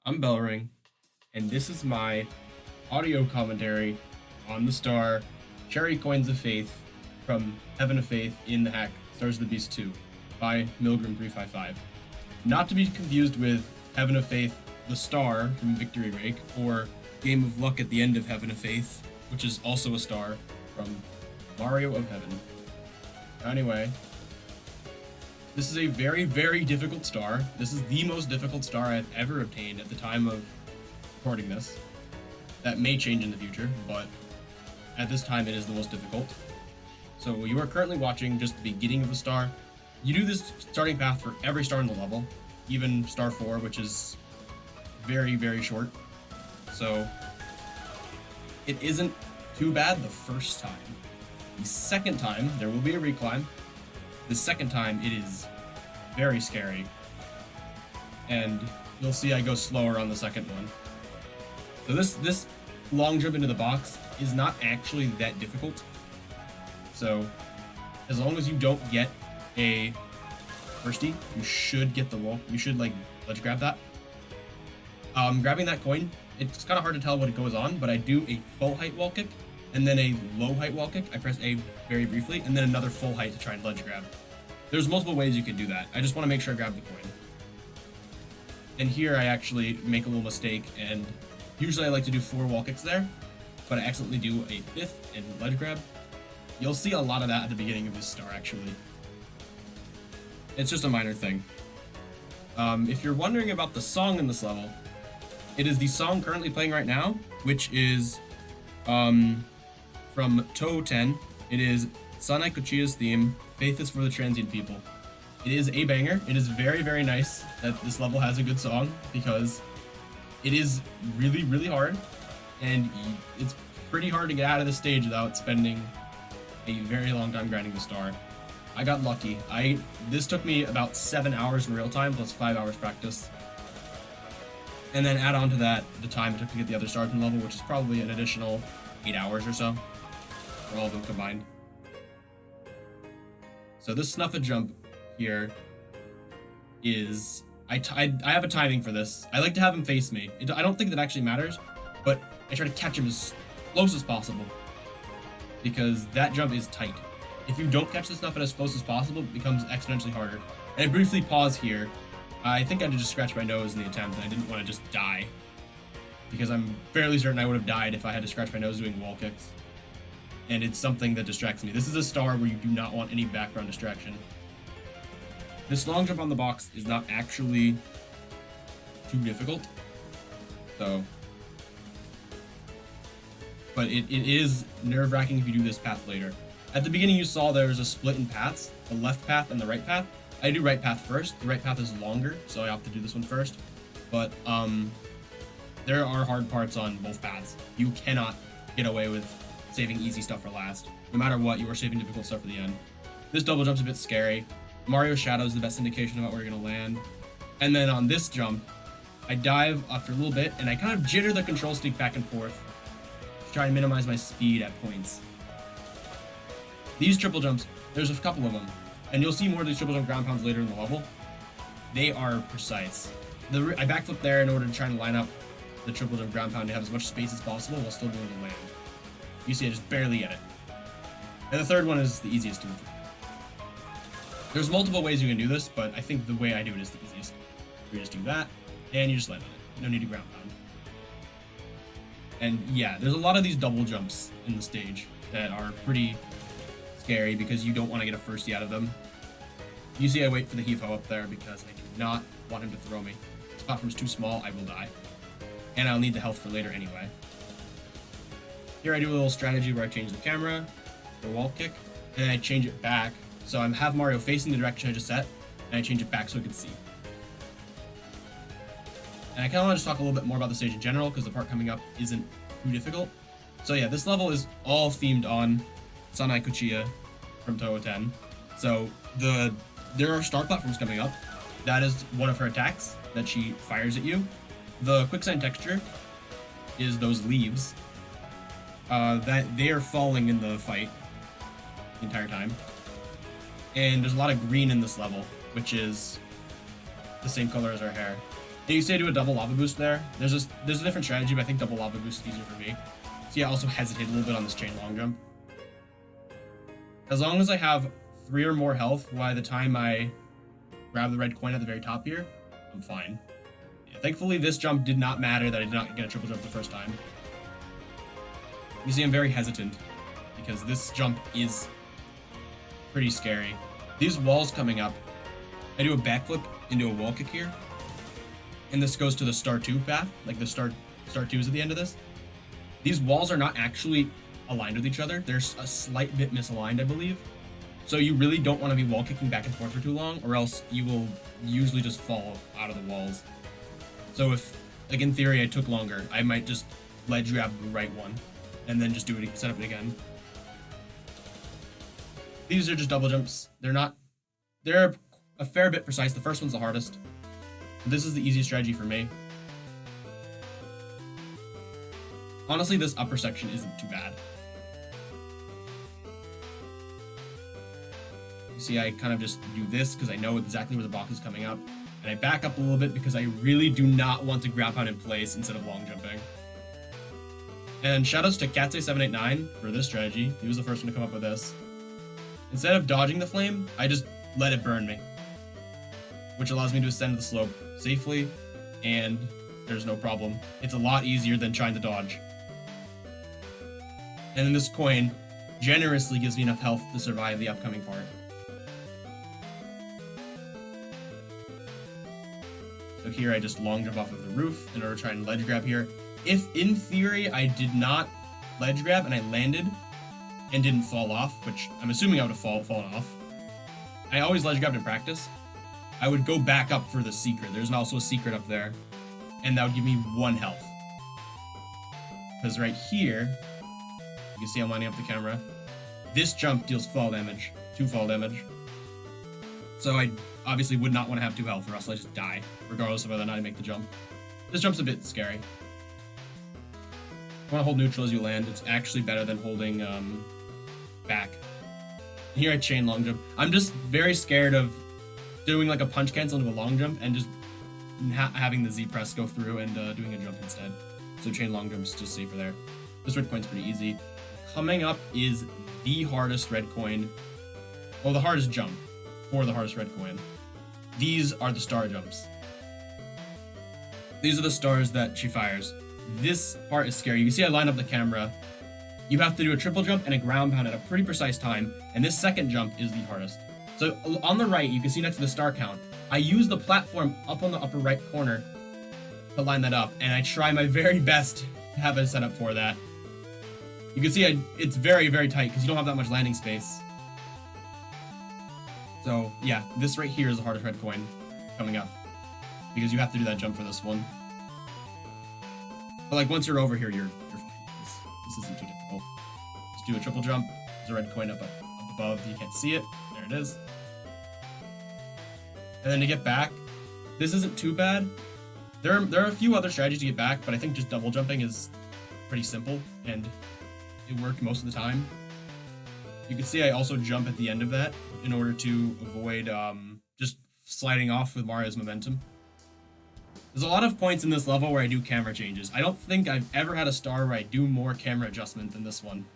I'm Bellring, and this is my audio commentary on the star Cherry Coins of Faith from Heaven of Faith in the hack Stars of the Beast 2 by Milgram355. Not to be confused with Heaven of Faith, the star from Victory Rake, or Game of Luck at the end of Heaven of Faith, which is also a star from Mario of Heaven. Anyway, this is a very, very difficult star. This is the most difficult star I've ever obtained at the time of recording this. That may change in the future, but at this time it is the most difficult. So you are currently watching just the beginning of the star. You do this starting path for every star in the level, even star 4, which is very, very short. So it isn't too bad the first time. The second time, there will be a reclimb. The second time, it is very scary. And you'll see I go slower on the second one. So this long jump into the box is not actually that difficult. So as long as you don't get a firstie, you should get the wall. You should let's grab that. Grabbing that coin, it's kind of hard to tell what it goes on, but I do a full height wall kick and then a low height wall kick. I press A very briefly and then another full height to try and ledge grab. There's multiple ways you can do that. I just want to make sure I grab the coin. And here I actually make a little mistake, and usually I like to do 4 wall kicks there, but I accidentally do a 5th and ledge grab. You'll see a lot of that at the beginning of this star, actually. It's just a minor thing. If you're wondering about the song in this level, it is the song currently playing right now, which is from Touhou 10. It is Sanai Kochiya's theme, Faith is for the Transient People. It is a banger. It is very, very nice that this level has a good song, because it is really, really hard, and it's pretty hard to get out of the stage without spending a very long time grinding the star. I got lucky. This took me about 7 hours in real time, plus 5 hours practice. And then add on to that the time it took to get the other stars in the level, which is probably an additional 8 hours or so, for all of them combined. So this snuffa jump here is, I have a timing for this. I like to have him face me. I don't think that actually matters, but I try to catch him as close as possible, because that jump is tight. If you don't catch the snuffa as close as possible, it becomes exponentially harder. And I briefly pause here. I think I just scratched my nose in the attempt, and I didn't want to just die, because I'm fairly certain I would have died if I had to scratch my nose doing wall kicks. And it's something that distracts me. This is a star where you do not want any background distraction. This long jump on the box is not actually too difficult, so, but it is nerve-wracking if you do this path later. At the beginning you saw there was a split in paths, the left path and the right path. I do right path first. The right path is longer, so I opt to do this one first. But there are hard parts on both paths. You cannot get away with saving easy stuff for last. No matter what, you are saving difficult stuff for the end. This double jump's a bit scary. Mario's Shadow is the best indication about where you're gonna land. And then on this jump, I dive after a little bit, and I kind of jitter the control stick back and forth to try and minimize my speed at points. These triple jumps, there's a couple of them, and you'll see more of these triple jump ground pounds later in the level. They are precise. I backflip there in order to try and line up the triple jump ground pound to have as much space as possible while still doing the land. You see I just barely get it. And the third one is the easiest to do. There's multiple ways you can do this, but I think the way I do it is the easiest. You just do that, and you just land on it. No need to ground pound. And yeah, there's a lot of these double jumps in the stage that are pretty scary because you don't want to get a firstie out of them. You see I wait for the heave-ho up there because I do not want him to throw me. If the platform's too small, I will die. And I'll need the health for later anyway. Here I do a little strategy where I change the camera, the wall kick, and I change it back. So I have Mario facing the direction I just set, and I change it back so I can see. And I kind of want to just talk a little bit more about the stage in general, because the part coming up isn't too difficult. So yeah, this level is all themed on Sanai Kochiya from Touhou 10. So there are star platforms coming up. That is one of her attacks that she fires at you. The quicksand texture is those leaves. That they are falling in the fight the entire time. And there's a lot of green in this level, which is the same color as our hair. And you say do a double lava boost there. There's a different strategy, but I think double lava boost is easier for me. So yeah, I also hesitate a little bit on this chain long jump. As long as I have 3 or more health by the time I grab the red coin at the very top here, I'm fine. Yeah, thankfully, this jump did not matter that I did not get a triple jump the first time. You see, I'm very hesitant because this jump is pretty scary. These walls coming up, I do a backflip into a wall kick here, and this goes to the star 2 path, like the star 2 is at the end of this. These walls are not actually aligned with each other. They're a slight bit misaligned, I believe. So you really don't want to be wall kicking back and forth for too long, or else you will usually just fall out of the walls. So if, like in theory, I took longer, I might just ledge grab the right one, and then just set up it again. These are just double jumps. They're a fair bit precise. The first one's the hardest. This is the easiest strategy for me. Honestly, this upper section isn't too bad. You see, I kind of just do this because I know exactly where the box is coming up. And I back up a little bit because I really do not want to grab out in place instead of long jumping. And shoutouts to Katse789 for this strategy. He was the first one to come up with this. Instead of dodging the flame, I just let it burn me, which allows me to ascend the slope safely, and there's no problem. It's a lot easier than trying to dodge. And then this coin generously gives me enough health to survive the upcoming part. So here I just long jump off of the roof in order to try and ledge grab here. If in theory I did not ledge grab and I landed and didn't fall off, which I'm assuming I would have fallen off, I always ledge grabbed in practice, I would go back up for the secret. There's also a secret up there, and that would give me 1 health. Because right here, you can see I'm lining up the camera, this jump deals fall damage, 2 fall damage. So I obviously would not want to have 2 health, or else I just die, regardless of whether or not I make the jump. This jump's a bit scary. You want to hold neutral as you land. It's actually better than holding back. And here I chain long jump. I'm just very scared of doing like a punch cancel into a long jump and just having the Z press go through and doing a jump instead. So chain long jump's just safer there. This red coin's pretty easy. Coming up is the hardest red coin. Well, the hardest jump for the hardest red coin. These are the star jumps. These are the stars that she fires. This part is scary. You can see I line up the camera. You have to do a triple jump and a ground pound at a pretty precise time, and this second jump is the hardest. So on the right, you can see next to the star count, I use the platform up on the upper right corner to line that up, and I try my very best to have it set up for that. You can see it's very, very tight because you don't have that much landing space. So yeah, this right here is the hardest red coin coming up because you have to do that jump for this one. But like once you're over here, you're fine. This isn't too difficult. Just do a triple jump. There's a red coin up above. You can't see it. There it is. And then to get back, this isn't too bad. There are a few other strategies to get back, but I think just double jumping is pretty simple, and it worked most of the time. You can see I also jump at the end of that in order to avoid just sliding off with Mario's momentum. There's a lot of points in this level where I do camera changes. I don't think I've ever had a star where I do more camera adjustment than this one.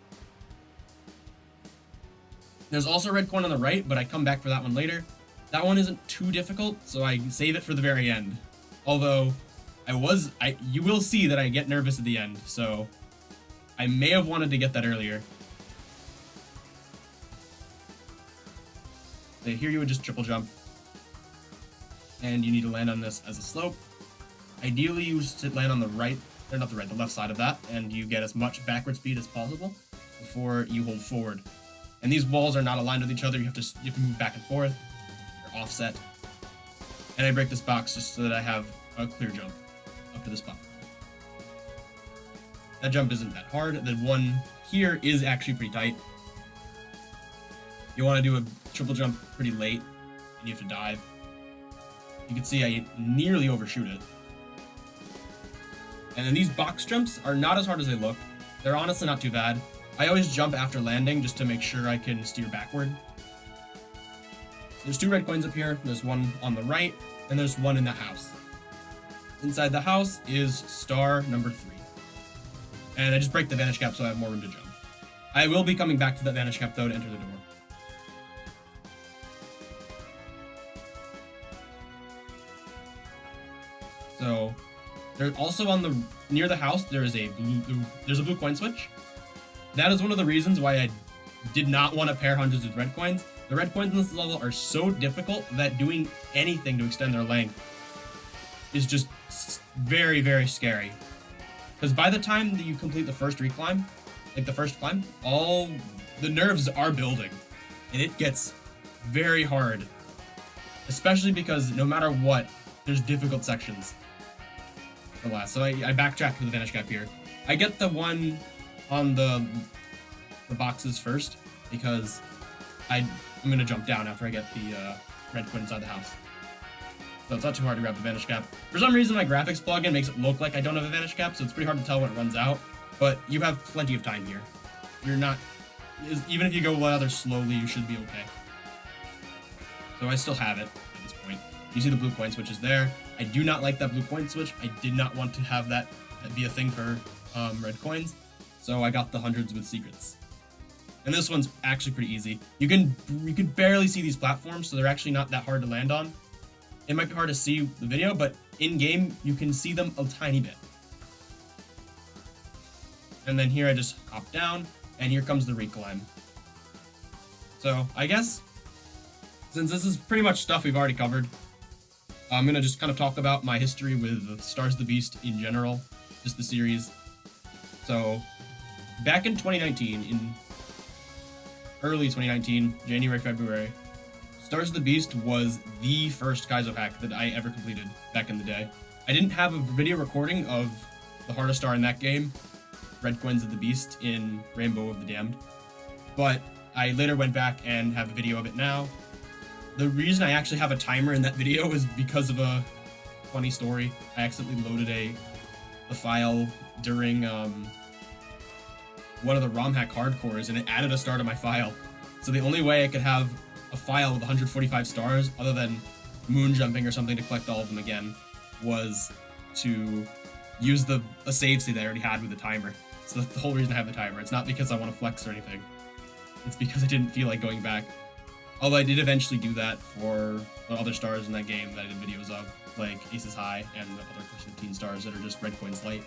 There's also a red coin on the right, but I come back for that one later. That one isn't too difficult, so I save it for the very end. Although, you will see that I get nervous at the end, so I may have wanted to get that earlier. So here you would just triple jump, and you need to land on this as a slope. Ideally, you should land on the right, or not the right, the left side of that, and you get as much backward speed as possible before you hold forward. And these walls are not aligned with each other. You have to move back and forth. They're offset. And I break this box just so that I have a clear jump up to this platform. That jump isn't that hard. The one here is actually pretty tight. You want to do a triple jump pretty late, and you have to dive. You can see I nearly overshoot it. And then these box jumps are not as hard as they look. They're honestly not too bad. I always jump after landing just to make sure I can steer backward. There's 2 red coins up here. There's one on the right, and there's one in the house. Inside the house is star number 3. And I just break the vanish cap so I have more room to jump. I will be coming back to that vanish cap though to enter the door. So there's also on the near the house there is a blue coin switch. That is one of the reasons why I did not want to pair hundreds with red coins. The red coins in this level are so difficult that doing anything to extend their length is just very, very scary. Because by the time that you complete the first reclimb, like the first climb, all the nerves are building. And it gets very hard. Especially because no matter what, there's difficult sections. For last. So I backtrack to the vanish gap here. I get the one on the boxes first because I'm gonna jump down after I get the red coin inside the house. So it's not too hard to grab the vanish cap. For some reason, my graphics plugin makes it look like I don't have a vanish cap, so it's pretty hard to tell when it runs out. But you have plenty of time here. You're not, even if you go rather slowly, you should be okay. So I still have it at this point. You see the blue coin switch is there. I do not like that blue coin switch. I did not want to have that be a thing for red coins. So I got the hundreds with secrets. And this one's actually pretty easy. You can barely see these platforms, so they're actually not that hard to land on. It might be hard to see the video, but in-game, you can see them a tiny bit. And then here I just hop down, and here comes the reclimb. So I guess, since this is pretty much stuff we've already covered, I'm going to just kind of talk about my history with Stars the Beast in general, just the series. So, back in 2019, in early 2019, January, February, Stars the Beast was the first kaizo hack that I ever completed back in the day. I didn't have a video recording of the hardest star in that game, Red Coins of the Beast in Rainbow of the Damned, but I later went back and have a video of it now. The reason I actually have a timer in that video is because of a funny story. I accidentally loaded a file during one of the ROM hack hardcores, and it added a star to my file. So the only way I could have a file with 145 stars, other than moon jumping or something to collect all of them again, was to use a save state that I already had with the timer. So that's the whole reason I have the timer. It's not because I want to flex or anything. It's because I didn't feel like going back. Although I did eventually do that for the other stars in that game that I did videos of, like Aces High and the other 15 stars that are just red coins light.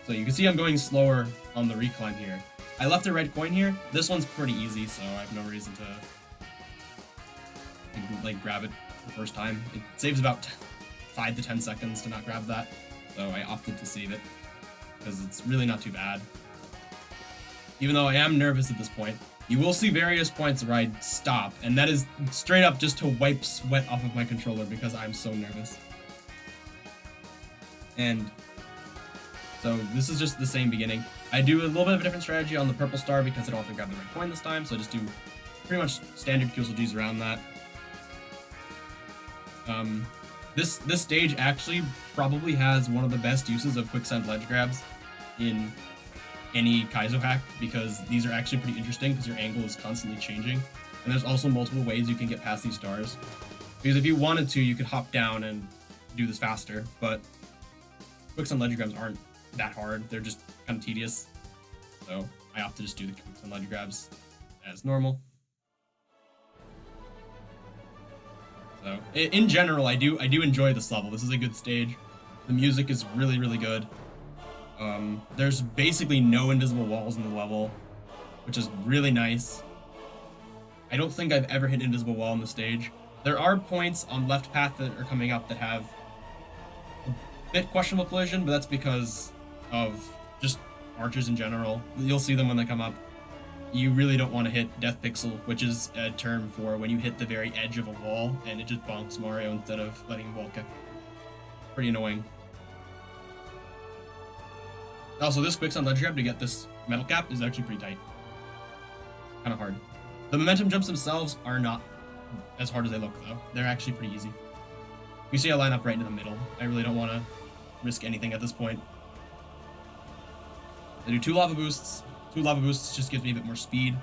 So you can see I'm going slower on the reclimb here. I left a red coin here. This one's pretty easy, so I have no reason to like grab it the first time. It saves about 5 to 10 seconds to not grab that, so I opted to save it because it's really not too bad. Even though I am nervous at this point, you will see various points where I stop, and that is straight up just to wipe sweat off of my controller because I'm so nervous. And so this is just the same beginning. I do a little bit of a different strategy on the purple star because I don't have to grab the red coin this time, so I just do pretty much standard QSLGs around that. This stage actually probably has one of the best uses of quicksand ledge grabs in any kaizo hack, because these are actually pretty interesting because your angle is constantly changing, and there's also multiple ways you can get past these stars. Because if you wanted to, you could hop down and do this faster, but quicksand ledge grabs aren't that hard. They're just kind of tedious, so I opt to just do the quicksand ledge grabs as normal. So in general, I do enjoy this level. This is a good stage. The music is really, really good. There's basically no invisible walls in the level, which is really nice. I don't think I've ever hit an invisible wall on the stage. There are points on left path that are coming up that have a bit questionable collision, but that's because of just archers in general. You'll see them when they come up. You really don't want to hit Death Pixel, which is a term for when you hit the very edge of a wall and it just bonks Mario instead of letting him wall kick. Pretty annoying. Also, this quicksand ledge grab to get this metal cap is actually pretty tight. Kind of hard. The momentum jumps themselves are not as hard as they look, though. They're actually pretty easy. You see I line up right in the middle. I really don't want to risk anything at this point. I do 2 lava boosts. 2 lava boosts just gives me a bit more speed.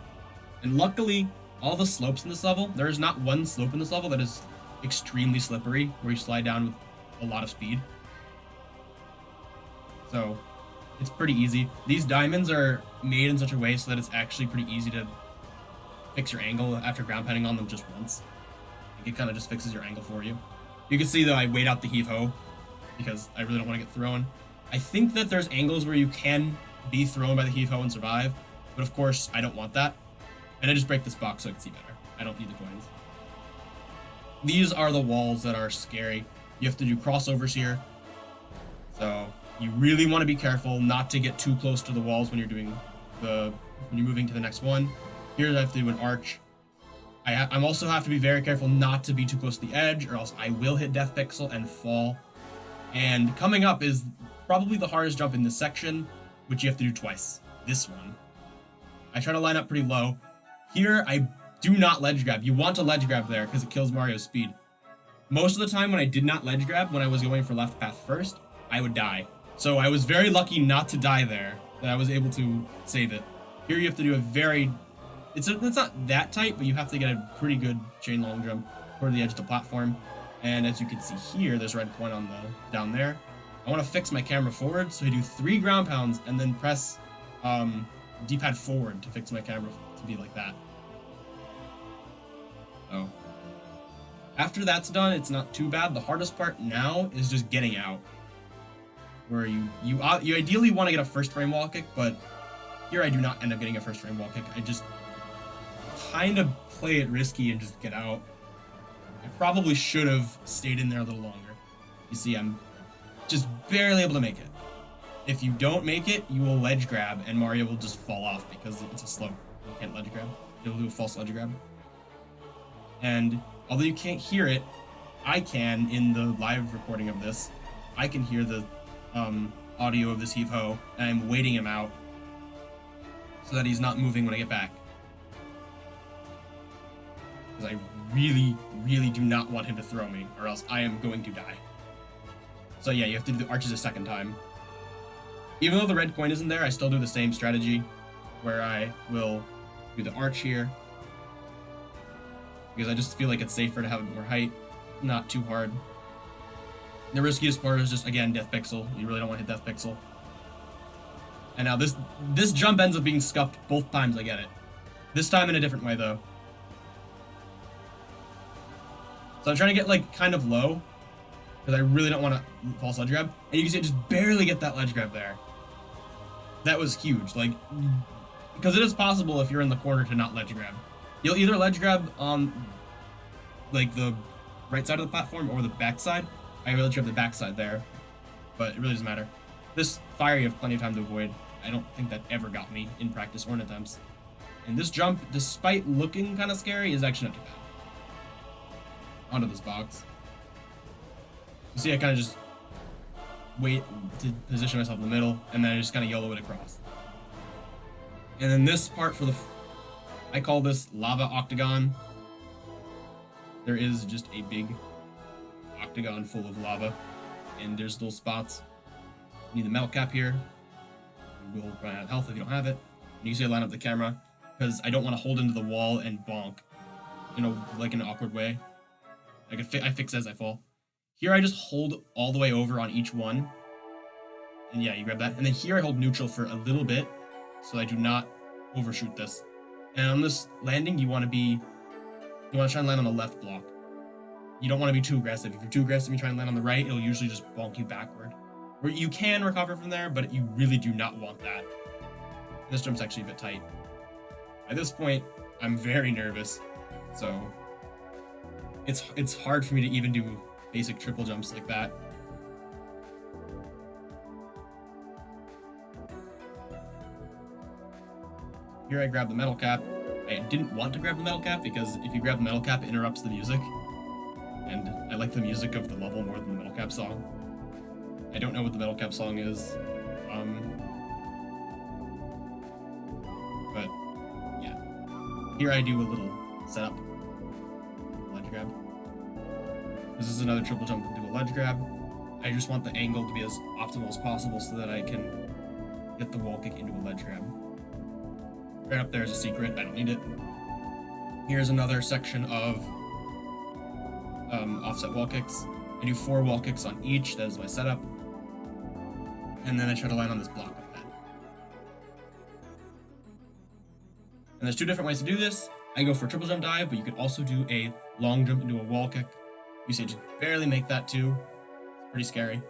And luckily, all the slopes in this level, there is not one slope in this level that is extremely slippery, where you slide down with a lot of speed. So it's pretty easy. These diamonds are made in such a way so that it's actually pretty easy to fix your angle after ground pounding on them just once. Like it kind of just fixes your angle for you. You can see that I wait out the heave-ho because I really don't want to get thrown. I think that there's angles where you can be thrown by the heave-ho and survive, but of course I don't want that. And I just break this box so I can see better. I don't need the coins. These are the walls that are scary. You have to do crossovers here. So you really want to be careful not to get too close to the walls when you're doing when you're moving to the next one. Here I have to do an arch. I'm also have to be very careful not to be too close to the edge, or else I will hit Death Pixel and fall. And coming up is probably the hardest jump in this section, which you have to do twice. This one. I try to line up pretty low. Here, I do not ledge grab. You want to ledge grab there because it kills Mario's speed. Most of the time when I did not ledge grab, when I was going for left path first, I would die. So I was very lucky not to die there, that I was able to save it. Here you have to do a very... It's not that tight, but you have to get a pretty good chain long jump toward the edge of the platform. And as you can see here, there's a red point on the down there. I want to fix my camera forward, so I do 3 ground pounds and then press D-pad forward to fix my camera to be like that. So after that's done, it's not too bad. The hardest part now is just getting out, where you ideally want to get a first frame wall kick, but here I do not end up getting a first frame wall kick. I just kind of play it risky and just get out. I probably should have stayed in there a little longer. You see, I'm just barely able to make it. If you don't make it, you will ledge grab, and Mario will just fall off because it's a slope. You can't ledge grab. You'll do a false ledge grab. And although you can't hear it, I can in the live recording of this. I can hear the audio of this heave-ho, and I'm waiting him out so that he's not moving when I get back. Because I really, really do not want him to throw me, or else I am going to die. So yeah, you have to do the arches a second time. Even though the red coin isn't there, I still do the same strategy, where I will do the arch here, because I just feel like it's safer to have more height, not too hard. The riskiest part is just, again, Death Pixel. You really don't want to hit Death Pixel. And now this jump ends up being scuffed both times I get it. This time in a different way, though. So I'm trying to get, like, kind of low, because I really don't want to false ledge grab. And you can see I just barely get that ledge grab there. That was huge. Like, because it is possible if you're in the corner to not ledge grab. You'll either ledge grab on, like, the right side of the platform or the back side. I ledge grab the back side there, but it really doesn't matter. This fire you have plenty of time to avoid. I don't think that ever got me in practice or in attempts. And this jump, despite looking kind of scary, is actually not too bad. Onto this box. You see, I kind of just wait to position myself in the middle, and then I just kind of YOLO it across. And then this part for I call this lava octagon. There is just a big octagon full of lava, and there's little spots. You need the metal cap here. You will run out of health if you don't have it. And you see I line up the camera, because I don't want to hold into the wall and bonk, like in an awkward way. I fix as I fall. Here I just hold all the way over on each one. And yeah, you grab that. And then here I hold neutral for a little bit, so I do not overshoot this. And on this landing, you want to try and land on the left block. You don't want to be too aggressive. If you're too aggressive and you try and land on the right, it'll usually just bonk you backward. Where you can recover from there, but you really do not want that. This jump's actually a bit tight. At this point, I'm very nervous, so it's hard for me to even do basic triple jumps like that. Here I grab the metal cap. I didn't want to grab the metal cap because if you grab the metal cap, it interrupts the music. And I like the music of the level more than the metal cap song. I don't know what the metal cap song is. But yeah. Here I do a little setup. Ledge grab. This is another triple jump into a ledge grab. I just want the angle to be as optimal as possible so that I can get the wall kick into a ledge grab. Right up there is a secret, I don't need it. Here's another section of offset wall kicks. I do 4 wall kicks on each, that is my setup. and then I try to land on this block like that. And there's two different ways to do this. I go for a triple jump dive, but you could also do a long jump into a wall kick. You say just barely make that too. It's pretty scary.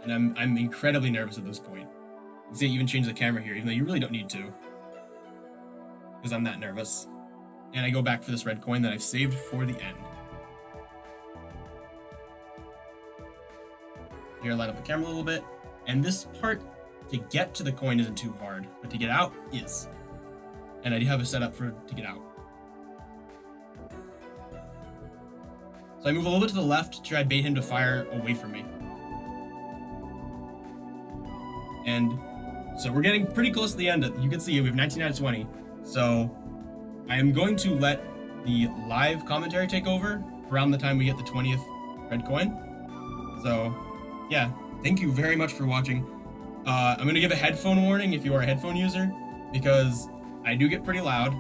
And I'm incredibly nervous at this point. You can see I even change the camera here, even though you really don't need to. Because I'm that nervous. And I go back for this red coin that I've saved for the end. Here I light up the camera a little bit. And this part, to get to the coin isn't too hard, but to get out is. And I do have a setup to get out. So I move a little bit to the left to try to bait him to fire away from me. And so we're getting pretty close to the end. You can see we have 19 out of 20. So I am going to let the live commentary take over around the time we get the 20th red coin. So yeah, thank you very much for watching. I'm going to give a headphone warning if you are a headphone user, because I do get pretty loud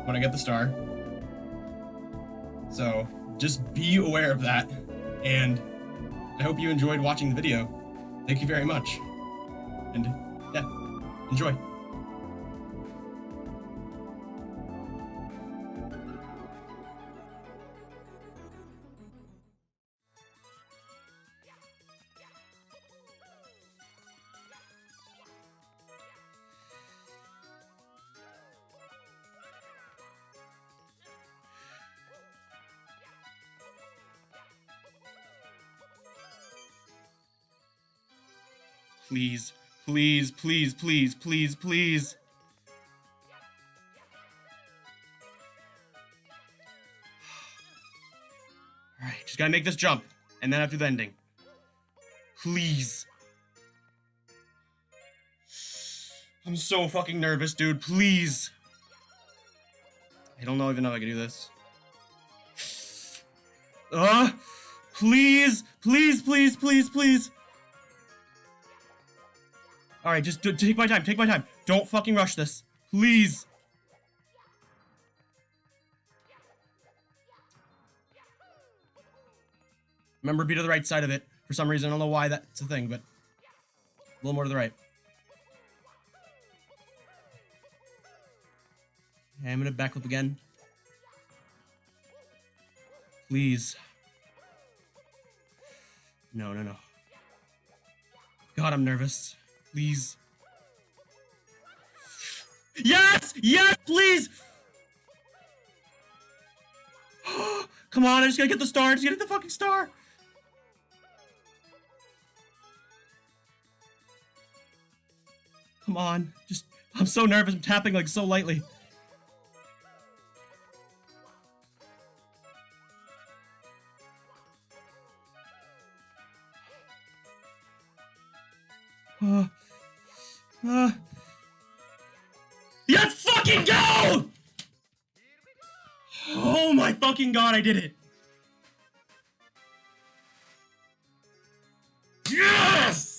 when I get the star. So just be aware of that. And I hope you enjoyed watching the video. Thank you very much. And yeah, enjoy. Please, please, please, please, please, please. All right, just gotta make this jump, and then after the ending. Please. I'm so fucking nervous, dude. Please. I don't even know if I can do this. Please, please, please, please, please. All right, just take my time. Take my time. Don't fucking rush this, please. Remember, be to the right side of it. For some reason, I don't know why that's a thing, but a little more to the right. Okay, I'm gonna backflip again. Please. No, no, no. God, I'm nervous. Please. Yes! Yes, please! Come on, I just gotta get the star. I just gotta get the fucking star. Come on. I'm so nervous. I'm tapping like so lightly. Let's fucking go! Oh my fucking god, I did it! Yes!